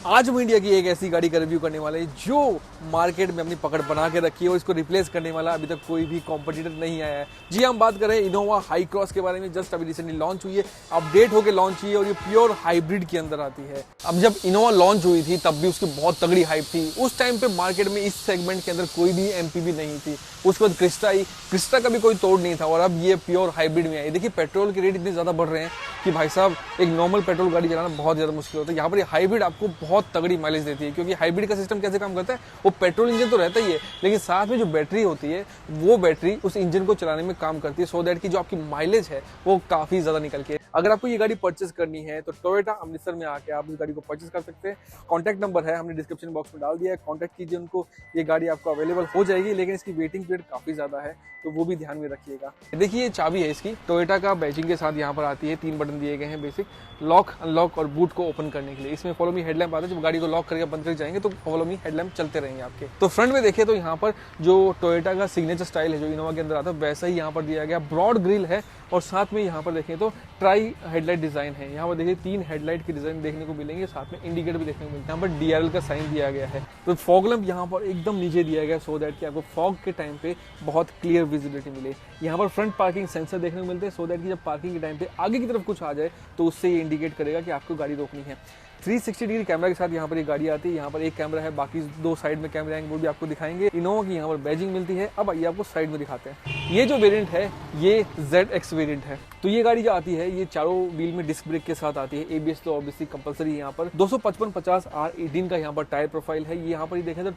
आज हम इंडिया की एक ऐसी गाड़ी का रिव्यू करने वाले हैं जो मार्केट में अपनी पकड़ बना के रखी है और इसको रिप्लेस करने वाला अभी तक कोई भी कॉम्पिटिटर नहीं आया है। जी हम बात कर रहे हैं इनोवा हाई क्रॉस के बारे में। जस्ट अभी रिसेंटली लॉन्च हुई है, अपडेट होकर लॉन्च हुई है और ये प्योर हाइब्रिड के अंदर आती है। अब जब इनोवा लॉन्च हुई थी तब भी उसकी बहुत तगड़ी हाइप थी। उस टाइम पे मार्केट में इस सेगमेंट के अंदर कोई भी एमपीवी नहीं थी। उसके बाद क्रिस्टा आई, क्रिस्टा का भी कोई तोड़ नहीं था और अब ये प्योर हाइब्रिड में आई। देखिए पेट्रोल के रेट इतने ज्यादा बढ़ रहे हैं कि भाई साहब एक नॉर्मल पेट्रोल गाड़ी चलाना बहुत ज्यादा मुश्किल होता है। यहाँ पर ये हाइब्रिड आपको बहुत तगड़ी माइलेज देती है, क्योंकि हाइब्रिड का सिस्टम कैसे काम करता है, वो पेट्रोल इंजन तो रहता ही है लेकिन साथ में जो बैटरी होती है वो बैटरी उस इंजन को चलाने में काम करती है, सो दैट की जो आपकी माइलेज है वो काफी ज्यादा निकल के। अगर आपको ये गाड़ी परचेस करनी है तो टोयोटा अमृतसर में आके आप इस गाड़ी को परचेस कर सकते हैं। कॉन्टैक्ट नंबर है हमने डिस्क्रिप्शन बॉक्स में डाल दिया है, कॉन्टैक्ट कीजिए उनको, ये गाड़ी आपको अवेलेबल हो जाएगी। लेकिन इसकी वेटिंग पीरियड काफी ज्यादा है तो वो भी ध्यान में रखिएगा। देखिए ये चाबी है इसकी, टोयोटा का बैजिंग के साथ यहाँ पर आती है। 3 बटन दिए गए हैं बेसिक, लॉक, अनलॉक और बूट को ओपन करने के लिए। इसमें फॉलो मी हेडलैम्प आता है, जब गाड़ी को लॉक करके बंद कर जाएंगे तो फॉलो मी हेडलैम्प चलते रहेंगे आपके। तो फ्रंट में देखिए तो यहाँ पर जो टोयोटा का सिग्नेचर स्टाइल है जो इनोवा के अंदर आता है वैसा ही यहाँ पर दिया गया। ब्रॉड ग्रिल है और साथ में यहाँ पर देखें तो ट्राई हेडलाइट डिजाइन है। यहाँ पर देखिए 3 हेडलाइट की डिजाइन देखने को मिलेंगे, साथ में इंडिकेटर भी देखने को मिलता है। यहाँ पर DRL का साइन दिया गया है। तो फॉग लैंप यहाँ पर एकदम नीचे दिया गया सो दैट कि आपको फॉग के टाइम पे बहुत क्लियर विजिबिलिटी मिले। यहाँ पर फ्रंट पार्किंग सेंसर देखने को मिलते हैं सो दैट कि जब पार्किंग के टाइम पे आगे की तरफ कुछ आ जाए तो उससे ये इंडिकेट करेगा कि आपको गाड़ी रोकनी है। 360 डिग्री कैमरा के साथ यहाँ पर ये गाड़ी आती है। यहाँ पर एक कैमरा है, बाकी 2 साइड में कैमरे आएंगे वो भी आपको दिखाएंगे। इनोवा की यहाँ पर बैजिंग मिलती है। अब आइए आपको साइड में दिखाते हैं। ये जो वेरिएंट है ये ZX वेरिएंट है। तो ये गाड़ी जो आती है ये चारों व्हील में डिस्क ब्रेक के साथ आती है। ABS तो ऑब्वियसली कंपलसरी है। यहाँ पर 255/50 R18 का यहाँ पर टायर प्रोफाइल है। ये यहाँ पर देखें तो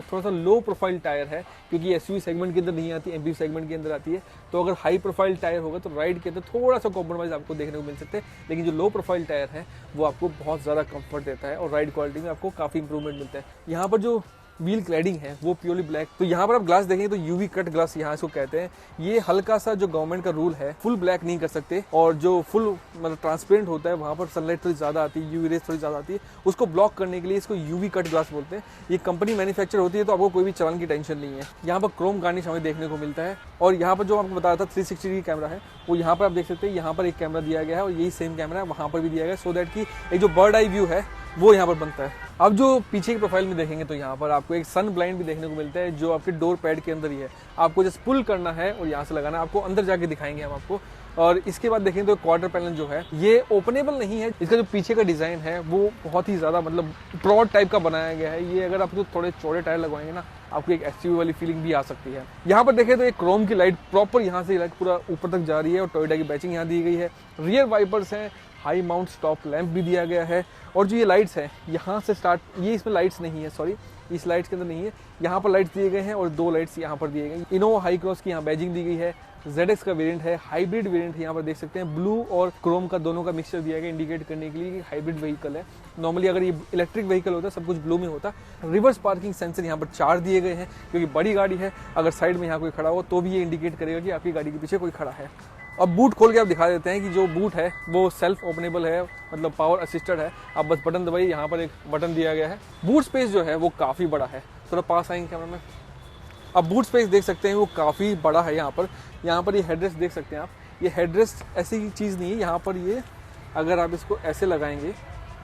थोड़ा सा लो प्रोफाइल टायर है, क्योंकि SUV सेगमेंट के अंदर नहीं आती, MPV सेगमेंट के अंदर आती है। तो अगर हाई प्रोफाइल टायर होगा तो राइड के अंदर थोड़ा सा कॉम्प्रोमाइज आपको देखने को मिल सकते हैं, लेकिन जो लो प्रोफाइल टायर है वो आपको बहुत ज़्यादा कंफर्ट देता है और राइड क्वालिटी में आपको काफ़ी इंप्रूवमेंट मिलता है। यहाँ पर जो व्हील क्लैडिंग है वो प्योरली ब्लैक। तो यहाँ पर आप ग्लास देखेंगे तो UV कट ग्लास यहाँ इसको कहते हैं। ये हल्का सा जो गवर्नमेंट का रूल है, फुल ब्लैक नहीं कर सकते और जो फुल मतलब ट्रांसपेरेंट होता है वहाँ पर सनलाइट थोड़ी ज़्यादा आती है, UV रेस थोड़ी ज़्यादा आती है, उसको ब्लॉक करने के लिए इसको UV कट ग्लास बोलते हैं। ये कंपनी मैन्युफैक्चर होती है तो आपको कोई भी चलान की टेंशन नहीं है। यहाँ पर क्रोम गार्निश हमें देखने को मिलता है। और यहाँ पर जो आपको बताया था 360 डिग्री कैमरा है वो यहाँ पर आप देख सकते हैं। यहाँ पर एक कैमरा दिया गया है और यही सेम कैमरा है वहाँ पर भी दिया गया है, सो दैट कि एक जो बर्ड आई व्यू है वो यहाँ पर बनता है। अब जो पीछे की प्रोफाइल में देखेंगे तो यहाँ पर आपको एक सन ब्लाइंड भी देखने को मिलता है जो आपके डोर पैड के अंदर ही है। आपको जस्ट पुल करना है और यहाँ से लगाना है, आपको अंदर जाके दिखाएंगे हम आपको। और इसके बाद देखेंगे तो क्वार्टर पैनल जो है ये ओपनेबल नहीं है। इसका जो पीछे का डिजाइन है वो बहुत ही ज्यादा मतलब ब्रॉड टाइप का बनाया गया है। ये अगर आपको थोड़े चौड़े टायर लगवाएंगे ना आपको एक SUV वाली फीलिंग भी आ सकती है। यहाँ पर देखें तो एक क्रोम की लाइट प्रॉपर यहाँ से लाइट पूरा ऊपर तक जा रही है और टोयोटा की बैचिंग यहाँ दी गई है। रियर वाइपर्स हैं, हाई माउंट स्टॉप लैंप भी दिया गया है। और जो ये लाइट्स हैं यहाँ से स्टार्ट, ये इसमें लाइट्स नहीं है, सॉरी इस लाइट्स के अंदर नहीं है, यहाँ पर लाइट्स दिए गए हैं और 2 लाइट्स यहाँ पर दिए गए। इनोवा हाई क्रॉस की यहाँ बैजिंग दी गई है। ZX का वेरिएंट है, हाइब्रिड वेरिएंट है। यहाँ पर देख सकते हैं ब्लू और क्रोम का दोनों का मिक्सचर दिया गया इंडिकेट करने के लिए कि हाइब्रिड व्हीकल है। नॉर्मली अगर ये इलेक्ट्रिक व्हीकल होता है सब कुछ ब्लू में होता। रिवर्स पार्किंग सेंसर यहाँ पर 4 दिए गए हैं, क्योंकि बड़ी गाड़ी है, अगर साइड में यहाँ कोई खड़ा हो तो भी ये इंडिकेट करेगा कि आपकी गाड़ी के पीछे कोई खड़ा है। अब बूट खोल के आप दिखा देते हैं कि जो बूट है वो सेल्फ ओपनेबल है, मतलब पावर असिस्टेड है। आप बस बटन दबाइए, यहाँ पर एक बटन दिया गया है। बूट स्पेस जो है वो काफ़ी बड़ा है। थोड़ा पास आएंगे कैमरा में, अब बूट स्पेस देख सकते हैं वो काफ़ी बड़ा है। यहाँ पर ये हेडरेस्ट देख सकते हैं आप। ये हेडरेस्ट ऐसी चीज़ नहीं है, यहाँ पर ये अगर आप इसको ऐसे लगाएंगे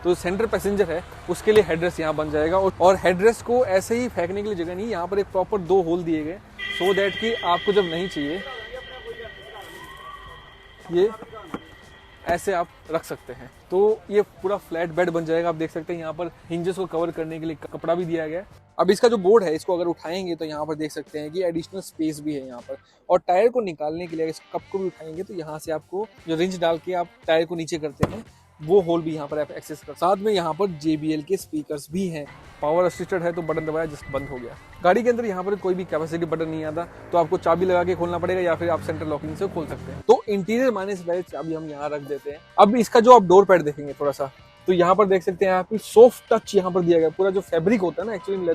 तो सेंटर पैसेंजर है उसके लिए हेडरेस्ट यहाँ बन जाएगा। और हेडरेस्ट को ऐसे ही फेंकने के लिए जगह नहीं, यहाँ पर एक प्रॉपर 2 होल दिए गए सो दैट कि आपको जब नहीं चाहिए ये ऐसे आप रख सकते हैं। तो ये पूरा फ्लैट बेड बन जाएगा। आप देख सकते हैं यहाँ पर हिंजेस को कवर करने के लिए कपड़ा भी दिया गया है। अब इसका जो बोर्ड है इसको अगर उठाएंगे तो यहाँ पर देख सकते हैं कि एडिशनल स्पेस भी है यहाँ पर। और टायर को निकालने के लिए इस कप को भी उठाएंगे तो यहाँ से आपको जो रिंच डाल के आप टायर को नीचे करते हैं वो होल भी यहाँ पर आप एक्सेस कर। साथ में यहाँ पर JBL के स्पीकर्स भी हैं। पावर असिस्टेड है तो बटन दबाया जस्ट बंद हो गया। गाड़ी के अंदर यहाँ पर कोई भी कैपेसिटी बटन नहीं आता, तो आपको चाबी लगा के खोलना पड़ेगा या फिर आप सेंट्रल लॉकिंग से खोल सकते हैं। तो इंटीरियर मायने से पहले चाबी हम यहाँ रख देते हैं। अब इसका जो आप डोर पैड देखेंगे थोड़ा सा, तो यहाँ पर देख सकते हैं आप सॉफ्ट टच यहाँ पर दिया गया। पूरा जो फैब्रिक होता है ना एक्चुअली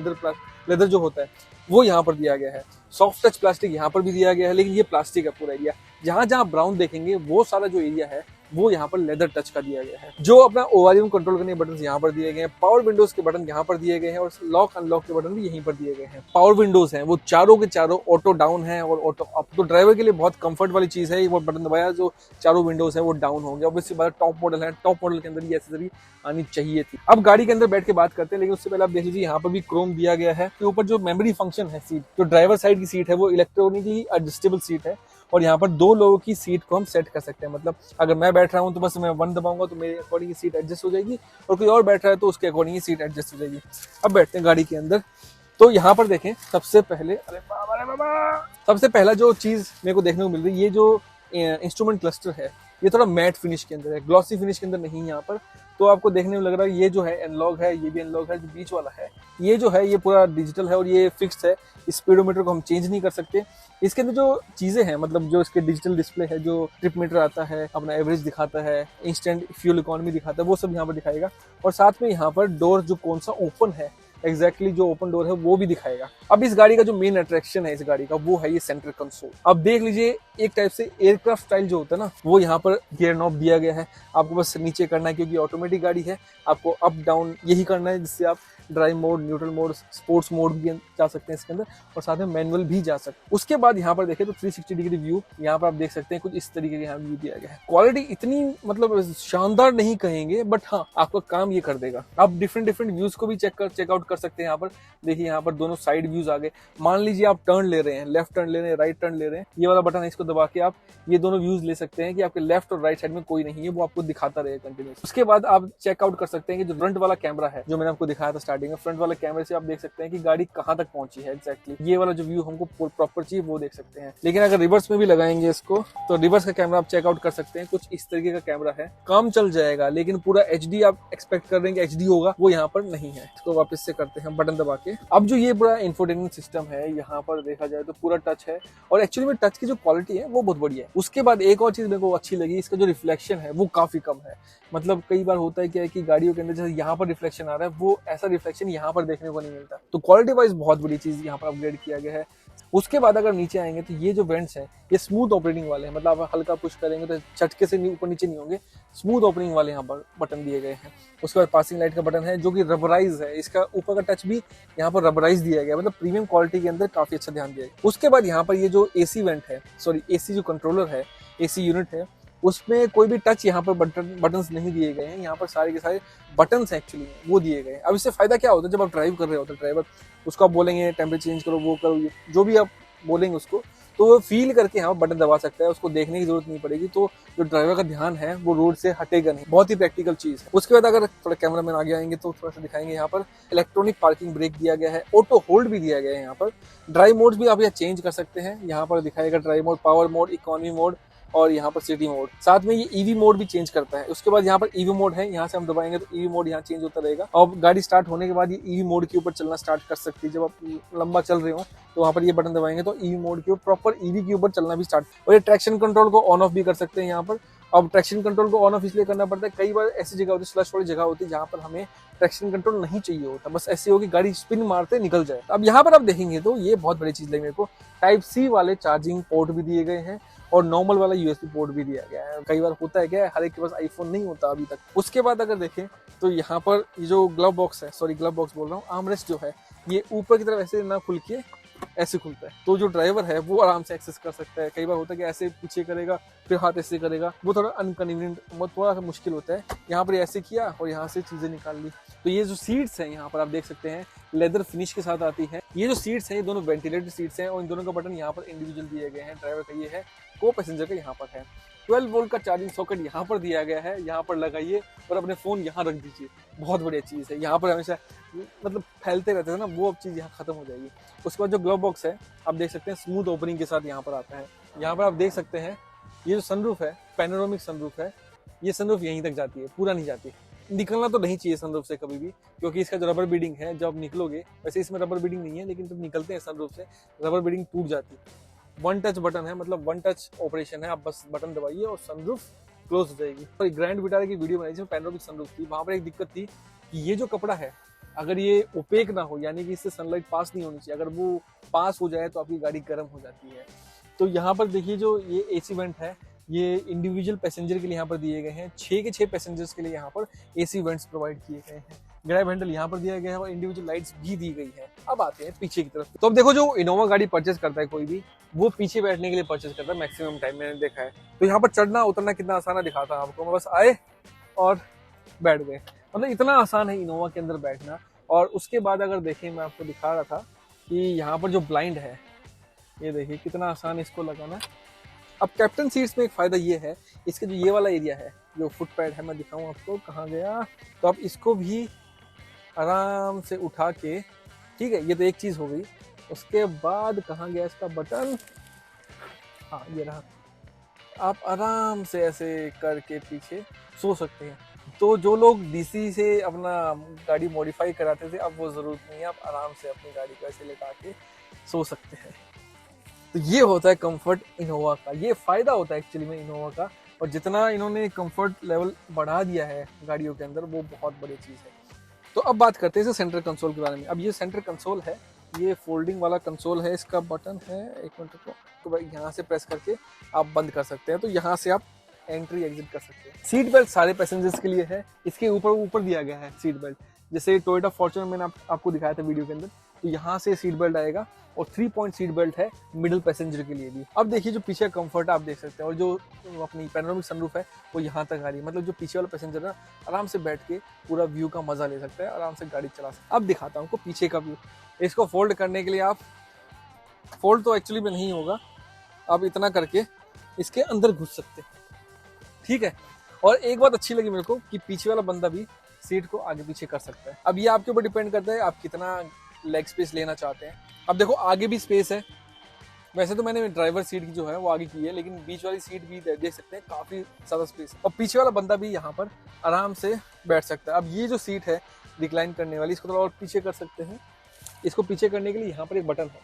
लेदर जो होता है वो यहाँ पर दिया गया है। सॉफ्ट टच प्लास्टिक यहाँ पर भी दिया गया है, लेकिन ये प्लास्टिक है पूरा एरिया। जहाँ जहाँ ब्राउन देखेंगे वो सारा जो एरिया है वो यहाँ पर लेदर टच का दिया गया है। जो अपना ओवरव्यू कंट्रोल करने के बटन यहाँ पर दिए गए हैं, पावर विंडोज के बटन यहाँ पर दिए गए हैं और लॉक अनलॉक के बटन भी यहीं पर दिए गए हैं। पावर विंडोज हैं वो चारों के चारों ऑटो डाउन है और ऑटो अप, तो ड्राइवर के लिए बहुत कंफर्ट वाली चीज है। वो बटन दबाया जो चारों विंडोज है वो डाउन हो गया। ऑब्वियसली बात टॉप मॉडल है, टॉप मॉडल के अंदर ये एक्सेसरी आनी चाहिए थी। अब गाड़ी के अंदर बैठ के बात करते हैं, लेकिन उससे पहले आप देख लीजिए यहाँ पर भी क्रोम दिया गया है। के ऊपर जो मेमोरी फंक्शन है, सीट जो ड्राइवर साइड की सीट है वो इलेक्ट्रॉनिकली एडजस्टेबल सीट है और यहाँ पर 2 लोगों की सीट को हम सेट कर सकते हैं। मतलब अगर मैं बैठ रहा हूँ तो बस मैं 1 दबाऊंगा तो मेरे अकॉर्डिंग सीट एडजस्ट हो जाएगी और कोई और बैठ रहा है तो उसके अकॉर्डिंग सीट एडजस्ट हो जाएगी। अब बैठते हैं गाड़ी के अंदर। तो यहाँ पर देखें सबसे पहले, अरे बाबा, सबसे पहला जो चीज मेरे को देखने को मिल रही है, ये जो इंस्ट्रूमेंट क्लस्टर है ये थोड़ा मैट फिनिश के अंदर है, ग्लॉसी फिनिश के अंदर नहीं है यहाँ पर। तो आपको देखने में लग रहा है ये जो है एनालॉग है, ये भी एनालॉग है। जो बीच वाला है ये जो है ये पूरा डिजिटल है और ये फिक्स्ड है। स्पीडोमीटर को हम चेंज नहीं कर सकते। इसके अंदर जो चीजें हैं, मतलब जो इसके डिजिटल डिस्प्ले है, जो ट्रिप मीटर आता है, अपना एवरेज दिखाता है, इंस्टेंट फ्यूल इकोनॉमी दिखाता है, वो सब यहाँ पर दिखाएगा। और साथ में यहाँ पर डोर जो कौन सा ओपन है, एग्जैक्टली जो ओपन डोर है वो भी दिखाएगा। अब इस गाड़ी का जो मेन अट्रैक्शन है इस गाड़ी का वो है ये सेंटर कंसोल। अब देख लीजिए एक टाइप से एयरक्राफ्ट स्टाइल जो होता है ना, वो यहाँ पर गियर नॉब दिया गया है। आपको बस नीचे करना है क्योंकि ऑटोमेटिक गाड़ी है, आपको अप डाउन यही करना है जिससे आप drive mode, neutral mode, sports mode भी जा सकते हैं इसके अंदर और साथ में मैनुअल भी जा सकते हैं। उसके बाद यहाँ पर देखें तो 360 डिग्री व्यू यहाँ पर आप देख सकते हैं, कुछ इस तरीके का यहाँ व्यू दिया गया है। क्वालिटी इतनी मतलब शानदार नहीं कहेंगे बट हाँ आपका काम ये कर देगा। आप डिफरेंट व्यूज को भी चेकआउट कर सकते हैं। यहाँ पर देखिए यहाँ पर दोनों साइड व्यूज आ गए। मान लीजिए आप टर्न ले रहे हैं, लेफ्ट टर्न ले रहे हैं, राइट टर्न ले रहे हैं, ये वाला बटन है, इसको दबा के आप ये दोनों व्यूज ले सकते हैं कि आपके लेफ्ट और राइट साइड में कोई नहीं है, वो आपको दिखाता रहेगा कंटिन्यूस। उसके बाद आप चेकआउट कर सकते हैं कि जो फ्रंट वाला कैमरा है, जो मैंने आपको दिखाया था स्टार्टिंग में, फ्रंट वाला कैमरे से आप देख सकते हैं कि गाड़ी कहाँ तक पहुंची है एग्जैक्टली। ये वाला जो व्यू हमको प्रॉपर चाहिए वो देख सकते हैं। लेकिन अगर रिवर्स में भी लगाएंगे इसको तो रिवर्स का कैमरा आप चेकआउट कर सकते हैं। कुछ इस तरीके का कैमरा है, काम चल जाएगा, लेकिन पूरा HD आप एक्सपेक्ट कर रहे हैं कि HD होगा, वो यहाँ पर नहीं है। इसको वापस से करते हैं बटन दबा के। अब जो ये पूरा इंफोटेनमेंट सिस्टम है यहाँ पर देखा जाए तो पूरा टच है और एक्चुअली में टच की जो क्वालिटी है वो बहुत बढ़िया है। उसके बाद एक और चीज मेरे को अच्छी लगी, इसका जो रिफ्लेक्शन है वो काफी कम है। मतलब कई बार होता है क्या है कि गाड़ियों के अंदर जैसे यहाँ पर रिफ्लेक्शन आ रहा है, वो ऐसा रिफ्लेक्शन यहाँ पर देखने को नहीं मिलता। तो क्वालिटी वाइज बहुत बड़ी चीज यहाँ पर अपग्रेड किया गया है। उसके बाद अगर नीचे आएंगे तो ये जो वेंट्स हैं ये स्मूथ ऑपरेटिंग वाले हैं। मतलब आप हल्का पुश करेंगे तो झटके से ऊपर नीचे नहीं होंगे, स्मूथ ओपनिंग वाले यहाँ पर बटन दिए गए हैं। उसके बाद पासिंग लाइट का बटन है जो कि रबराइज है, इसका ऊपर का टच भी यहाँ पर रबराइज दिया गया, मतलब प्रीमियम क्वालिटी के अंदर काफी अच्छा ध्यान दिया गया। उसके बाद यहाँ पर ये जो AC वेंट है, सॉरी AC जो कंट्रोलर है, AC यूनिट है, उसमें कोई भी टच यहाँ पर बटन्स नहीं दिए गए हैं। यहाँ पर सारे के सारे बटन्स एक्चुअली वो दिए गए हैं। अब इससे फायदा क्या होता है, जब आप ड्राइव कर रहे होते हैं, ड्राइवर उसको आप बोलेंगे टेम्परेचर चेंज करो, वो करो, जो भी आप बोलेंगे उसको, तो वो फील करके यहाँ बटन दबा सकता है, उसको देखने की जरूरत नहीं पड़ेगी। तो जो ड्राइवर का ध्यान है वो रोड से हटेगा नहीं। बहुत ही प्रैक्टिकल चीज है। उसके बाद अगर थोड़ा कैमरा मैन आगे आएंगे तो थोड़ा सा दिखाएंगे, यहाँ पर इलेक्ट्रॉनिक पार्किंग ब्रेक दिया गया है, ऑटो होल्ड भी दिया गया है। यहाँ पर ड्राइव मोड भी आप यहाँ चेंज कर सकते हैं। यहाँ पर दिखाएगा drive mode, power mode, economy mode और यहाँ पर सिटी मोड। साथ में ये EV मोड भी चेंज करता है। उसके बाद यहाँ पर EV मोड है, यहाँ से हम दबाएंगे तो EV मोड यहाँ चेंज होता रहेगा और गाड़ी स्टार्ट होने के बाद ये EV मोड के ऊपर चलना स्टार्ट कर सकती है। जब आप लंबा चल रहे हो तो वहाँ पर ये बटन दबाएंगे तो EV मोड के ऊपर प्रॉपर EV के ऊपर चलना भी स्टार्ट। और ये ट्रैक्शन कंट्रोल को ऑन ऑफ भी कर सकते हैं यहाँ पर। अब ट्रैक्शन कंट्रोल को ऑन ऑफ इसलिए करना पड़ता है, कई बार ऐसी जगह होती है, स्लश वाली जगह होती है जहाँ पर हमें ट्रैक्शन कंट्रोल नहीं चाहिए होता, बस ऐसी हो कि गाड़ी स्पिन मारते निकल जाए। अब यहाँ पर आप देखेंगे तो ये बहुत बड़ी चीज लगी मेरे को, Type-C वाले चार्जिंग पोर्ट भी दिए गए हैं और नॉर्मल वाला USB पोर्ट भी दिया गया है। कई बार होता है क्या, हर एक के पास iPhone नहीं होता अभी तक। उसके बाद अगर देखें तो यहाँ पर ये जो ग्लव बॉक्स है, सॉरी ग्लव बॉक्स बोल रहा हूँ, आर्मरेस्ट जो है ये ऊपर की तरफ ऐसे ना खुल के ऐसे खुलता है, तो जो ड्राइवर है वो आराम से एक्सेस कर सकता है। कई बार होता है कि ऐसे पीछे करेगा फिर हाथ ऐसे करेगा, वो थोड़ा अनकन्वीनियंट, थोड़ा सा मुश्किल होता है। यहाँ पर ऐसे किया और यहाँ से चीजें निकाल ली। तो ये जो सीट्स हैं यहाँ पर आप देख सकते हैं लेदर फिनिश के साथ आती है। ये जो सीट्स हैं ये दोनों वेंटिलेटेड सीट्स हैं और इन दोनों का बटन यहाँ पर इंडिविजुअल दिए गए हैं। ड्राइवर का ये है, को पैसेंजर का यहाँ पर है। 12 वोल्ट का चार्जिंग सॉकेट यहाँ पर दिया गया है, यहाँ पर लगाइए और अपने फोन यहाँ रख दीजिए। बहुत बढ़िया चीज़ है। यहाँ पर हमेशा मतलब फैलते रहते थे ना, वो अब चीज़ यहाँ खत्म हो जाएगी। उसके बाद जो ग्लव बॉक्स है आप देख सकते हैं स्मूथ ओपनिंग के साथ यहाँ पर आता है। यहाँ पर आप देख सकते हैं ये जो सनरूफ है, पैनोरामिक सनरूफ है, ये सनरूफ यहीं तक जाती है, पूरा नहीं जाती। निकलना तो नहीं चाहिए सनरूफ से कभी भी, क्योंकि इसका जो रबर बीडिंग है जब निकलोगे, वैसे इसमें रबर बीडिंग नहीं है लेकिन जब निकलते हैं सनरूफ से रबर बीडिंग टूट जाती है। 1 टच बटन है, मतलब 1 टच ऑपरेशन है, आप बस बटन दबाइए और सनरूफ क्लोज हो जाएगी। और ग्रैंड विटारा की वीडियो बनाई जिसमें पैनोरामिक सनरूफ थी, वहां पर एक दिक्कत थी कि ये जो कपड़ा है अगर ये ओपेक ना हो, यानी कि इससे सनलाइट पास नहीं होनी चाहिए, अगर वो पास हो जाए तो आपकी गाड़ी गर्म हो जाती है। तो यहाँ पर देखिए जो ये AC वेंट है ये इंडिविजुअल पैसेंजर के लिए यहाँ पर दिए गए हैं, 6 के 6 पैसेंजर्स के लिए यहाँ पर एसी वेंट्स प्रोवाइड किए गए हैं। ग्रैब हैंडल यहाँ पर दिया गया है और इंडिविजुअल लाइट्स भी दी गई है। अब आते हैं पीछे की तरफ। तो अब देखो, जो इनोवा गाड़ी परचेज करता है कोई भी, वो पीछे बैठने के लिए परचेज करता है मैक्सिमम टाइम, मैंने देखा है। तो यहाँ पर चढ़ना उतरना कितना आसान है दिखाता हूँ आपको। मैं बस आए और बैठ गए, मतलब इतना आसान है इनोवा के अंदर बैठना। और उसके बाद अगर देखें, मैं आपको दिखा रहा था कि यहाँ पर जो ब्लाइंड है, ये देखिए कितना आसान है इसको लगाना। अब कैप्टन सीट्स में एक फायदा ये है, इसके जो ये वाला एरिया है, जो फुट पैड है, मैं दिखाऊं आपको, कहाँ गया, तो आप इसको भी आराम से उठा के, ठीक है, ये तो एक चीज हो गई। उसके बाद कहाँ गया इसका बटन, हाँ ये रहा। आप आराम से ऐसे करके पीछे सो सकते हैं। तो जो लोग डीसी से अपना गाड़ी मॉडिफाई कराते थे, अब वो जरूरत नहीं है, आप आराम से अपनी गाड़ी को ऐसे लेटा के सो सकते हैं। तो ये होता है कंफर्ट इनोवा का, ये फायदा होता है एक्चुअली में इनोवा का। और जितना इन्होंने कंफर्ट लेवल बढ़ा दिया है गाड़ियों के अंदर, वो बहुत बड़ी चीज़ है। तो अब बात करते हैं इसे सेंटर कंसोल के बारे में। अब ये सेंटर कंसोल है, ये फोल्डिंग वाला कंसोल है, इसका बटन है, एक मिनट को, तो भाई यहाँ से प्रेस करके आप बंद कर सकते हैं। तो यहाँ से आप एंट्री एग्जिट कर सकते हैं। सीट बेल्ट सारे पैसेंजर्स के लिए है, इसके ऊपर दिया गया है सीट बेल्ट। जैसे टोयोटा फॉर्च्यूनर मैंने आपको दिखाया था वीडियो के अंदर, तो यहाँ से सीट बेल्ट आएगा और 3 पॉइंट सीट बेल्ट है मिडिल पैसेंजर के लिए भी। अब देखिए जो पीछे कंफर्ट आप देख सकते हैं, और जो अपनी पैनोरामिक सनरूफ है वो यहाँ तक आ रही है। मतलब जो पीछे वाला पैसेंजर है आराम से बैठ के पूरा व्यू का मजा ले सकता है, आराम से गाड़ी चला सकता है। अब दिखाता हूँ आपको पीछे का व्यू। इसको फोल्ड करने के लिए आप, फोल्ड तो एक्चुअली में नहीं होगा, आप इतना करके इसके अंदर घुस सकते हैं, ठीक है। और एक बात अच्छी लगी मेरे को कि पीछे वाला बंदा भी सीट को आगे पीछे कर सकता है। अब ये आपके ऊपर डिपेंड करता है आप कितना लेग स्पेस लेना चाहते हैं। अब देखो आगे भी स्पेस है, वैसे तो मैंने ड्राइवर सीट की जो है वो आगे की है, लेकिन बीच वाली सीट भी देख सकते हैं, काफी ज्यादा स्पेस है। और पीछे वाला बंदा भी यहाँ पर आराम से बैठ सकता है। अब ये जो सीट है रिक्लाइन करने वाली, इसको थोड़ा और पीछे कर सकते हैं। इसको पीछे करने के लिए यहाँ पर एक बटन है,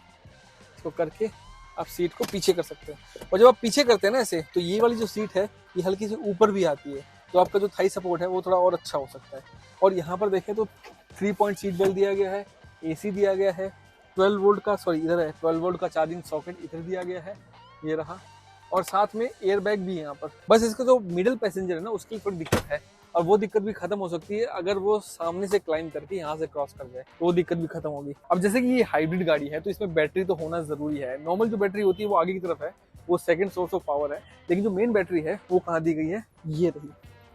इसको करके आप सीट को पीछे कर सकते हैं। और जब आप पीछे करते हैं ना ऐसे, तो ये वाली जो सीट है ये हल्की सी ऊपर भी आती है, तो आपका जो थाई सपोर्ट है वो थोड़ा और अच्छा हो सकता है। और यहाँ पर देखें तो 3 पॉइंट सीट बेल्ट दिया गया है, एसी दिया गया है, 12 वोल्ट का, सॉरी इधर है 12 वोल्ट का चार्जिंग सॉकेट इधर दिया गया है, ये रहा। और साथ में एयर बैग भी है यहाँ पर। बस इसका जो मिडिल पैसेंजर है ना, उसकी थोड़ी दिक्कत है, और वो दिक्कत भी खत्म हो सकती है अगर वो सामने से क्लाइम करके यहाँ से क्रॉस कर जाए, तो वो दिक्कत भी खत्म होगी। अब जैसे कि ये हाइब्रिड गाड़ी है, तो इसमें बैटरी तो होना जरूरी है। नॉर्मल जो बैटरी होती है वो आगे की तरफ है, वो सेकंड सोर्स ऑफ पावर है, लेकिन जो मेन बैटरी है वो कहाँ दी गई है, ये रही।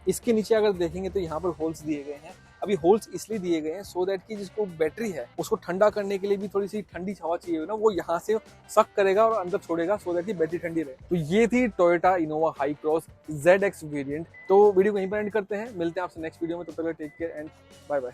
इसके नीचे अगर देखेंगे तो यहाँ पर होल्स दिए गए हैं। अभी होल्स इसलिए दिए गए हैं सो दैट कि जिसको बैटरी है उसको ठंडा करने के लिए भी थोड़ी सी ठंडी हवा चाहिए ना, वो यहाँ से सक करेगा और अंदर छोड़ेगा, सो दैट कि बैटरी ठंडी रहे। तो ये थी Toyota Innova high cross ZX variant. तो वीडियो को यहीं पर एंड करते हैं, मिलते हैं आपसे नेक्स्ट वीडियो में। तो पहले take care and bye bye.